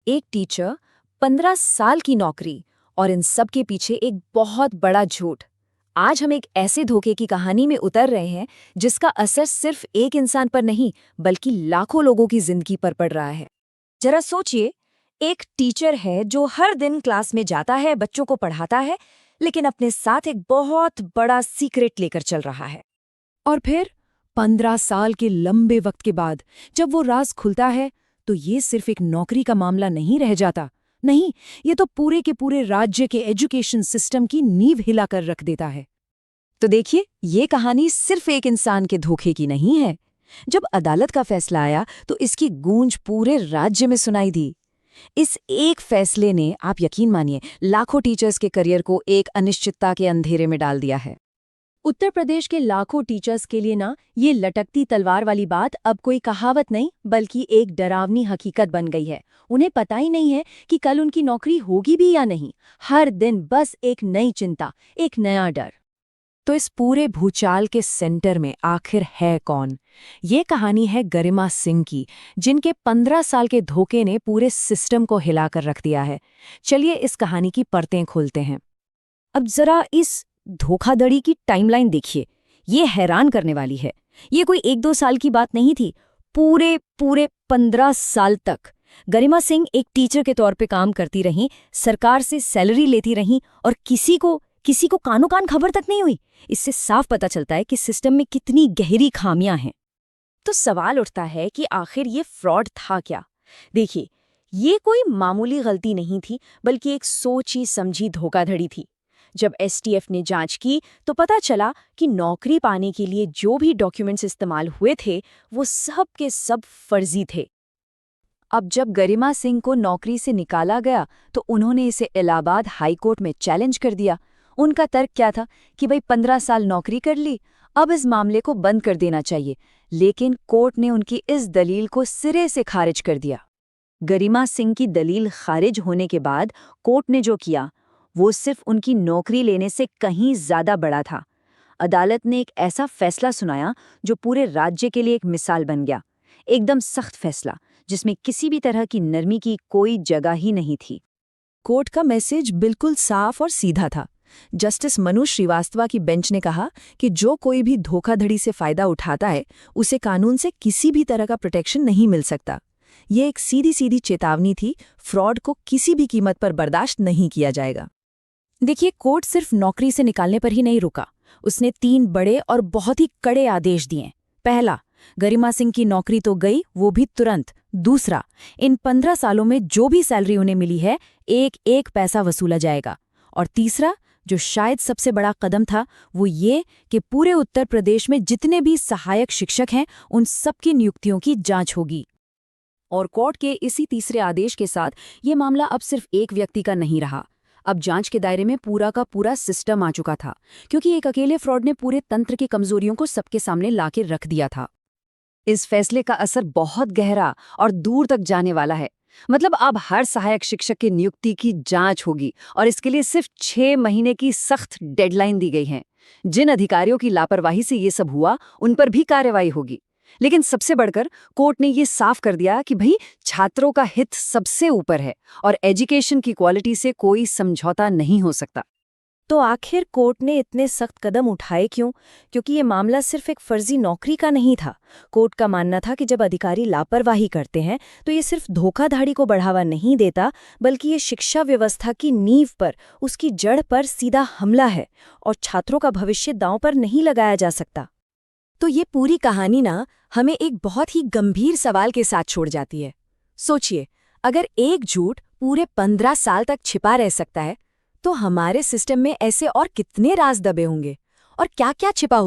एक टीचर, 15 साल की नौकरी और इन सब के पीछे एक बहुत बड़ा झूठ। आज हम एक ऐसे धोखे की कहानी में उतर रहे हैं जिसका असर सिर्फ एक इंसान पर नहीं बल्कि लाखों लोगों की जिंदगी पर पड़ रहा है। जरा सोचिए, एक टीचर है जो हर दिन क्लास में जाता है, बच्चों को पढ़ाता है, लेकिन अपने साथ एक बहुत बड़ा सीक्रेट लेकर चल रहा है। और फिर 15 साल के लंबे वक्त के बाद जब वो राज खुलता है तो ये सिर्फ एक नौकरी का मामला नहीं रह जाता। नहीं, ये तो पूरे के पूरे राज्य के एजुकेशन सिस्टम की नींव हिलाकर रख देता है। तो देखिए, ये कहानी सिर्फ एक इंसान के धोखे की नहीं है। जब अदालत का फैसला आया तो इसकी गूंज पूरे राज्य में सुनाई दी। इस एक फैसले ने, आप यकीन मानिए, लाखों टीचर्स के करियर को एक अनिश्चितता के अंधेरे में डाल दिया है। उत्तर प्रदेश के लाखों टीचर्स के लिए ना, ये लटकती तलवार वाली बात अब कोई कहावत नहीं बल्कि एक डरावनी हकीकत बन गई है। उन्हें पता ही नहीं है कि कल उनकी नौकरी होगी भी या नहीं। हर दिन बस एक नई चिंता, एक नया डर। तो इस पूरे भूचाल के सेंटर में आखिर है कौन? ये कहानी है गरिमा सिंह की, जिनके 15 साल के धोखे ने पूरे सिस्टम को हिलाकर रख दिया है। चलिए इस कहानी की परतें खोलते हैं। अब जरा इस धोखाधड़ी की टाइमलाइन देखिए। ये हैरान करने वाली है। ये कोई 1-2 साल की बात नहीं थी। पूरे 15 साल तक गरिमा सिंह एक टीचर के तौर पे काम करती रहीं, सरकार से सैलरी लेती रहीं और किसी को कानो कान खबर तक नहीं हुई। इससे साफ पता चलता है कि सिस्टम में कितनी गहरी खामियां हैं। तो सवाल उठता है कि आखिर ये फ्रॉड था क्या? देखिए, ये कोई मामूली गलती नहीं थी बल्कि एक सोची समझी धोखाधड़ी थी। जब एसटीएफ ने जांच की तो पता चला कि नौकरी पाने के लिए जो भी डॉक्यूमेंट्स इस्तेमाल हुए थे वो सब के सब फर्जी थे। अब जब गरिमा सिंह को नौकरी से निकाला गया तो उन्होंने इसे इलाहाबाद हाई कोर्ट में चैलेंज कर दिया। उनका तर्क क्या था कि भाई 15 साल नौकरी कर ली, अब इस मामले को बंद कर देना चाहिए। लेकिन कोर्ट ने उनकी इस दलील को सिरे से खारिज कर दिया। गरिमा सिंह की दलील खारिज होने के बाद कोर्ट ने जो किया वो सिर्फ उनकी नौकरी लेने से कहीं ज्यादा बड़ा था। अदालत ने एक ऐसा फैसला सुनाया जो पूरे राज्य के लिए एक मिसाल बन गया। एकदम सख्त फैसला जिसमें किसी भी तरह की नरमी की कोई जगह ही नहीं थी। कोर्ट का मैसेज बिल्कुल साफ और सीधा था। जस्टिस मनु श्रीवास्तव की बेंच ने कहा कि जो कोई भी धोखाधड़ी से फायदा उठाता है उसे कानून से किसी भी तरह का प्रोटेक्शन नहीं मिल सकता। ये एक सीधी सीधी चेतावनी थी, फ्रॉड को किसी भी कीमत पर बर्दाश्त नहीं किया जाएगा। देखिए, कोर्ट सिर्फ नौकरी से निकालने पर ही नहीं रुका। उसने 3 बड़े और बहुत ही कड़े आदेश दिए। पहला, गरिमा सिंह की नौकरी तो गई, वो भी तुरंत। दूसरा, इन 15 सालों में जो भी सैलरी उन्हें मिली है, एक एक पैसा वसूला जाएगा। और तीसरा, जो शायद सबसे बड़ा कदम था, वो ये कि पूरे उत्तर प्रदेश में जितने भी सहायक शिक्षक हैं उन सबकी नियुक्तियों की जांच होगी। और कोर्ट के इसी तीसरे आदेश के साथ ये मामला अब सिर्फ एक व्यक्ति का नहीं रहा। अब जांच के दायरे में पूरा का पूरा सिस्टम आ चुका था, क्योंकि एक अकेले फ्रॉड ने पूरे तंत्र की कमजोरियों को सबके सामने लाके रख दिया था। इस फैसले का असर बहुत गहरा और दूर तक जाने वाला है। मतलब अब हर सहायक शिक्षक की नियुक्ति की जांच होगी और इसके लिए सिर्फ 6 महीने की सख्त डेडलाइन दी गई है। जिन अधिकारियों की लापरवाही से ये सब हुआ उन पर भी कार्रवाई होगी। लेकिन सबसे बढ़कर कोर्ट ने ये साफ कर दिया कि भाई, छात्रों का हित सबसे ऊपर है और एजुकेशन की क्वालिटी से कोई समझौता नहीं हो सकता। तो आखिर कोर्ट ने इतने सख्त कदम उठाए क्यों? क्योंकि ये मामला सिर्फ एक फर्जी नौकरी का नहीं था। कोर्ट का मानना था कि जब अधिकारी लापरवाही करते हैं तो ये सिर्फ धोखाधड़ी को बढ़ावा नहीं देता बल्कि ये शिक्षा व्यवस्था की नींव पर, उसकी जड़ पर सीधा हमला है और छात्रों का भविष्य दांव पर नहीं लगाया जा सकता। तो ये पूरी कहानी ना हमें एक बहुत ही गंभीर सवाल के साथ छोड़ जाती है। सोचिए, अगर एक झूठ पूरे 15 साल तक छिपा रह सकता है तो हमारे सिस्टम में ऐसे और कितने राज दबे होंगे और क्या-क्या छिपा